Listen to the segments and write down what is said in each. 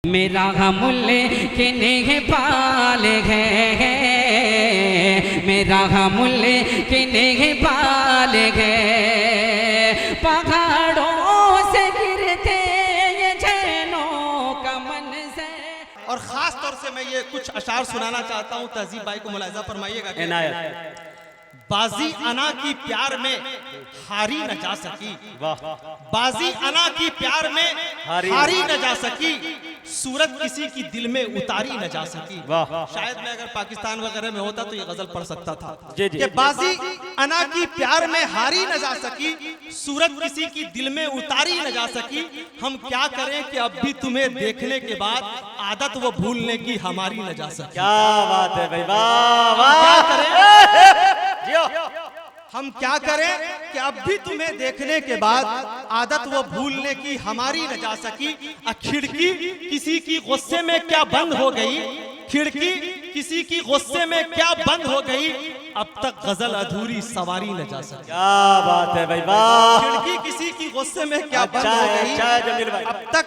मेरा मुल्क नहीं पाल है, मेरा मुल्क नहीं पाल है। पहाड़ों से गिरते ये झरनों का मन से। और खास तौर से मैं ये कुछ अशार सुनाना चाहता हूँ। तहजीब भाई को मुलाहिजा फरमाइएगा। बाजी अना की प्यार में हारी न जा सकी, बाजी अना की प्यार में हारी न जा सकी, सूरत किसी की दिल में उतारी न जा सकी। शायद मैं अगर पाकिस्तान वगैरह में होता तो ये गजल पढ़ सकता था कि बाजी अना की प्यार में हारी न जा सकी, सूरत किसी की दिल में उतारी न जा सकी। हम क्या करें कि अब भी तुम्हें देखने के बाद आदत वो भूलने की हमारी न जा सकी। क्या बात है भाई, वाह वाह। क्या करें हम क्या करें कि अब भी तुम्हें देखने के बाद आदत वो भूलने की हमारी न जा सकी। खिड़की किसी की गुस्से में क्या बंद हो गई, खिड़की किसी की गुस्से में क्या बंद हो गई, अब तक गजल अधूरी सवारी न जा सकी। क्या बात है भाई, वाह। खिड़की किसी की गुस्से में क्या बंद हो गई, अब तक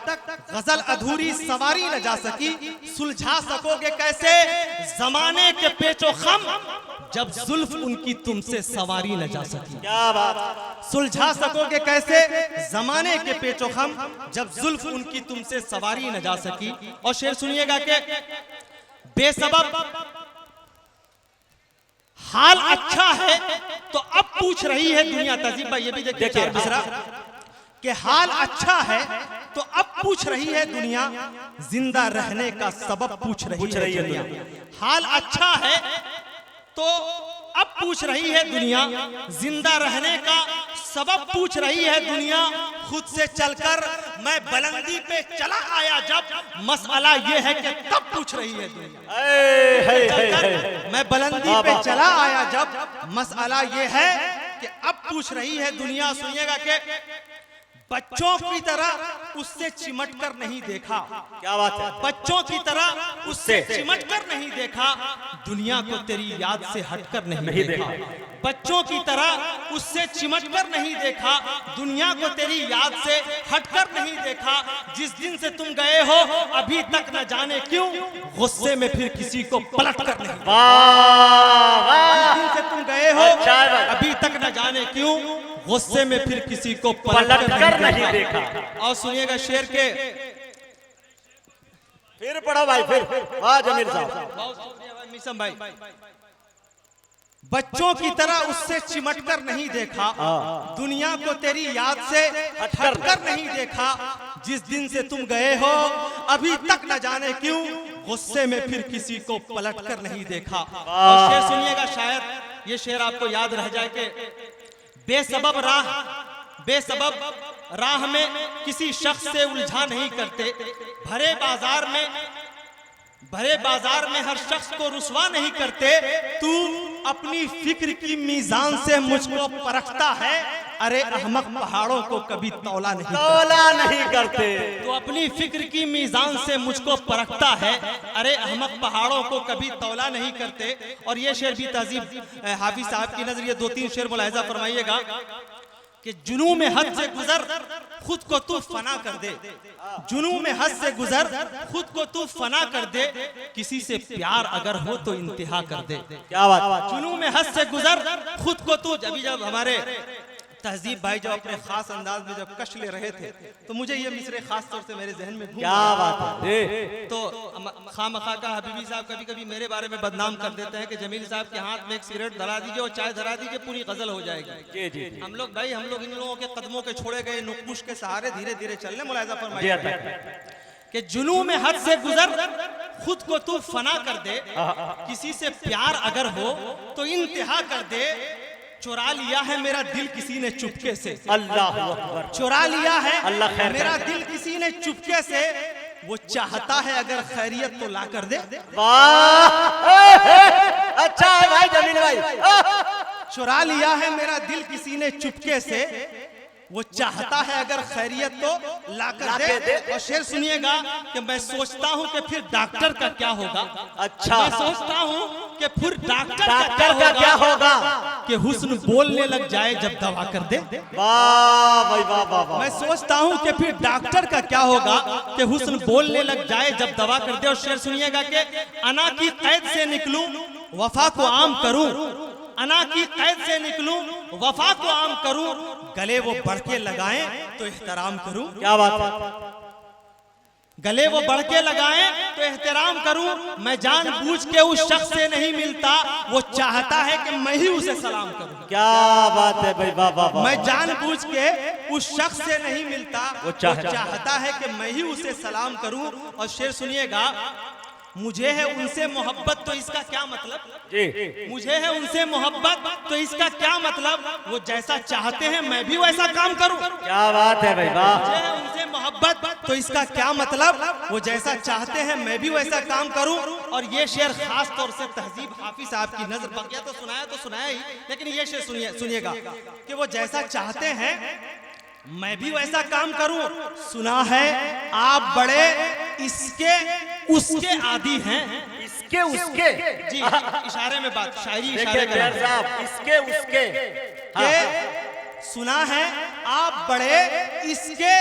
गजल अधूरी सवारी न जा सकी। सुलझा सकोगे कैसे जमाने के पेचो खम, जब जुल्फ उनकी तुमसे सवारी न जा सकी। क्या बात। सुलझा सकोगे कैसे जमाने के पेचो खम, जब जुल्फ उनकी तुमसे सवारी न जा सकी। और शेर सुनिएगा कि बेसबब हाल अच्छा है तो अब पूछ रही है दुनिया। तहजीब भाई ये भी देखिए दूसरा कि हाल अच्छा है तो अब पूछ रही है दुनिया, जिंदा रहने का सबब पूछ रही है दुनिया। हाल अच्छा है तो अब पूछ रही है दुनिया, जिंदा रहने का सबब पूछ रही है दुनिया। खुद से चलकर मैं बुलंदी पे चला आया जब, मसला ये है कि तब पूछ रही है दुनिया। मैं बुलंदी पे चला आया जब, मसला ये है कि अब पूछ रही है दुनिया। सुनिएगा कि बच्चों की तरह उससे चिमट कर नहीं देखा। क्या बात है। बच्चों की तरह उससे चिमट कर नहीं देखा, दुनिया को तेरी याद से हटकर नहीं देखा। बच्चों की तरह उससे चिमट कर नहीं देखा, दुनिया को तेरी याद से हटकर नहीं देखा। जिस दिन से तुम गए हो अभी तक न जाने क्यों, गुस्से में फिर किसी को पलट कर नहीं। जिस दिन से तुम गए हो अभी तक न जाने क्यों, गुस्से में फिर किसी को पलट कर नहीं देखा। और सुनिएगा शेर के, फिर पढ़ो भाई, फिर वाह जमीर साहब। मिसम भाई, बच्चों की तरह उससे चिमट कर नहीं देखा, दुनिया को तेरी याद से हटकर नहीं देखा। जिस दिन से तुम गए हो अभी तक न जाने क्यों, गुस्से में फिर किसी को पलट कर नहीं देखा। और शेर सुनिएगा, शायद ये शेर आपको याद रह जाए कि बेसबब राह में किसी शख्स से उलझा नहीं करते, भरे बाजार में हर शख्स को रुसवा नहीं करते। तू अपनी फिक्र की मीजान से मुझको परखता है, अरे अहमक पहाड़ों को कभी तौला नहीं करते। तो अपनी फिक्र की मीजान से मुझको परखता है, अरे अहमक पहाड़ों को कभी तौला नहीं करते। और ये शेर भी तहजीब हाफिज साहब की नजर, ये 2-3 शेर मुलाहिजा फरमाइएगा कि जुनू में हद से गुजर खुद को तू फना कर दे, जुनू में हद से गुजर खुद को तू फना कर दे, किसी से प्यार अगर हो तो इंतहा कर दे। क्या बात। जुनू में हद से गुजर खुद को तू। जब हमारे तहजीब भाई जब अपने खास अंदाज में जब कश ले रहे थे तो मुझे ये मिसरे खास तौर से मेरे जहन में घूम। क्या बात है। तो खामखा का हबीबी साहब कभी कभी मेरे बारे में बदनाम कर देते हैं कि जमील साहब के हाथ में एक सिगरेट धरा दीजिए और चाय धरा दीजिए, पूरी गजल हो जाएगी। हम लोग इन लोगों के कदमों के छोड़े गए नुकमुश के सहारे धीरे धीरे चलने। मुलाहिजा फरमाइए कि जुनू में हद से गुजर खुद को तू फना कर दे, किसी से प्यार अगर हो तो इंतहा कर दे। चुरा लिया है मेरा दिल किसी ने चुपके से, अल्लाह अकबर। चुरा लिया है अल्लाह खैर मेरा दिल किसी ने चुपके से, वो चाहता है अगर खैरियत तो ला कर दे। अच्छा है भाई जमील भाई। चुरा लिया है मेरा दिल किसी ने चुपके से, वो चाहता है अगर खैरियत तो ला कर दे। और शेर सुनिएगा कि मैं सोचता हूँ कि फिर डॉक्टर का क्या होगा। अच्छा। मैं सोचता हूँ कि फिर डॉक्टर का क्या होगा। कि हुस्न बोलने लग जाए जब दवा कर दे। वाह भाई वाह वाह वाह। मैं सोचता हूँ कि फिर डॉक्टर का क्या होगा कि हुस्न बोलने लग जाए जब दवा कर दे। और शेर सुनिएगा कि अना की कैद से निकलूं वफा को आम करूं, अना की कैद से निकलूं वफा को आम करूं, गले वो बढ़ के लगाएं तो एहतराम करूं। क्या बात है। गले वो बढ़ के लगाएं तो एहतराम करूं, मैं जानबूझ के उस शख्स से नहीं मिलता, वो चाहता है कि मैं ही उसे सलाम करूं। क्या बात है भाई वाह वाह वाह। मैं जानबूझ के उस शख्स से नहीं मिलता, वो चाहता है कि मैं ही उसे सलाम करूं। और शेर सुनिएगा, मुझे है उनसे मोहब्बत तो इसका क्या मतलब जी, मुझे है उनसे मोहब्बत तो इसका क्या मतलब, वो जैसा चाहते हैं मैं भी वैसा काम करूं। क्या बात है भाई वाह। मुझे है उनसे मोहब्बत तो इसका क्या मतलब, वो जैसा चाहते हैं मैं भी वैसा काम करूं। और ये शेर खास तौर से तहजीब हाफिज साहब की नजर, बकिया तो सुनाया ही, लेकिन ये शेर सुनिएगा कि वो जैसा चाहते हैं मैं भी वैसा काम करूं। सुना है आप बड़े इसके उसके आदि हैं, इसके उसके जी इशारे में बात, शायरी देखिए इशारे प्यार में साहब, इसके उसके के सुना है आप बड़े इसके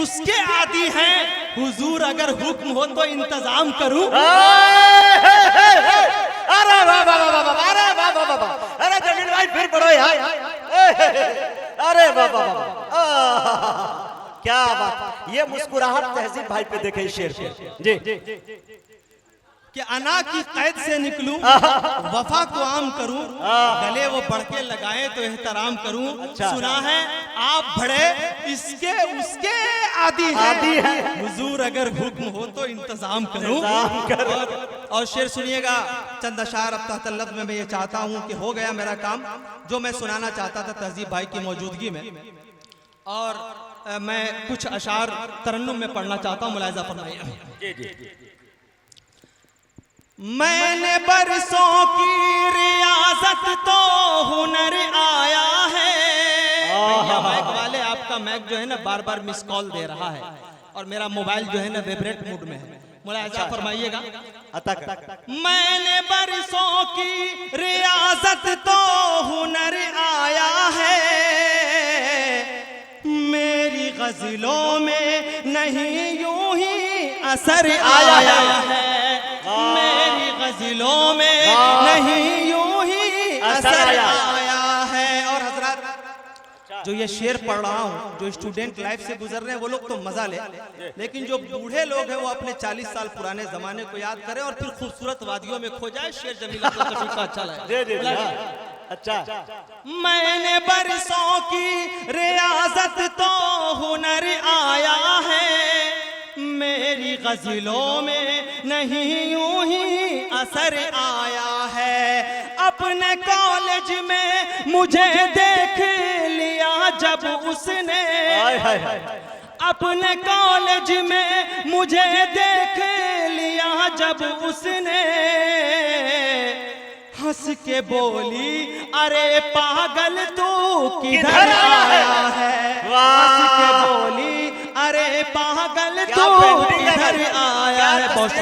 उसके आदि हैं, हुजूर अगर हुक्म हो तो इंतजाम करूं। अरे वाह वाह वाह वाह, अरे वाह वाह वाह, अरे जमील भाई फिर पढ़ो यार। अरे वाह वाह वाह, क्या बात। ये मुस्कुराहट तहजीब भाई पे देखे शेर पे जी, कि अना की कैद से निकलूं वफा को आम करूं, गले वो बढ़ के लगाए तो एहतराम करूं। सुना है आप बड़े इसके उसके आदि हैं, हुजूर अगर हुक्म हो तो इंतजाम करूं। और शेर सुनिएगा, चंद अशार अब तहत लफ्ज़ में मैं ये चाहता हूं कि हो गया मेरा काम जो मैं सुनाना चाहता था तहजीब भाई की मौजूदगी में। और मैं कुछ अशार तरन्नुम में पढ़ना चाहता हूं, मुलाहिजा फरमाइए। मैंने बरसों की रियाजत तो हुनर आया है। भैया मैक वाले, आपका मैक जो है ना बार बार मिस कॉल दे रहा है और मेरा मोबाइल जो है ना वाइब्रेट मूड में है, मुलाहिजा फरमाइएगा। मैंने बरसों की रियाजत तो हुनर आया है, मेरी गजलों में नहीं यूं ही असर आया है, मेरी गजलों में नहीं यूं ही असर आया है। और हजरत जो ये शेर पढ़ रहा हूँ, जो स्टूडेंट लाइफ से गुजर रहे हैं वो लोग तो मजा ले, लेकिन जो बूढ़े लोग हैं वो अपने 40 साल पुराने जमाने को याद करें और फिर खूबसूरत वादियों में खो जाए। शेर जमील का अच्छा लगे। अच्छा, मैंने बरसों की रियाजत तो हुनर आया है, मेरी गजलों में नहीं यूं ही असर आया है। अपने कॉलेज में मुझे देख लिया जब उसने, अपने कॉलेज में मुझे देख लिया जब उसने, हंस के बोली अरे पागल तू किधर आया है, हंस के बोली अरे पागल तू किधर आया है। बहुत